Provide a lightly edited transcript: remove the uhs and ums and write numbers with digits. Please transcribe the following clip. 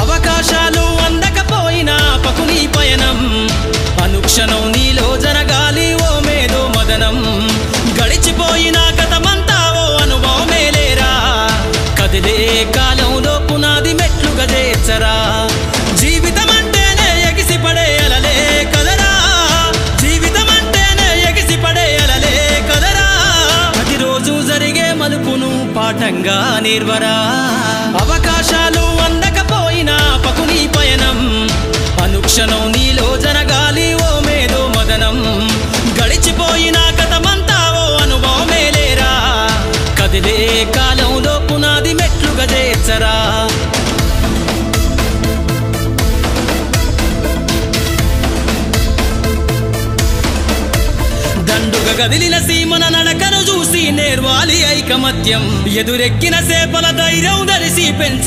అవకాశాలు అందకపోయినా పకుని పయనం అనుక్షణం నీలో జరగాలి ఓ మేధో మదనం గడిచిపోయిన గతమంతా ఓ అనుభవమే లేరా కదిలే కాలంలో పునాది మెట్లుగా చేర్చరా జీవితం అంటేనే ఎగిసిపడే అలలే కదరా జీవితం అంటేనే ఎగిసిపడే అలలే కదరా ప్రతిరోజు జరిగే మలుపును పాఠంగా నిర్వరా అవకాశాలు అందకపోయినా పకుని పయనం అనుక్షణం నీలో జరగాలి ఓ మేధో మదనం గడిచిపోయిన గతమంతా ఓ అనుభవమే లేరా కదిలే కాలంలో పునాది మెట్లుగా చేర్చరా దండుగా కదిలిన సీమన నడకను చూసి నేర్వాలి ఐకమత్యం ఎదురెక్కిన సేపల ధైర్యం ధరిసి పెంచ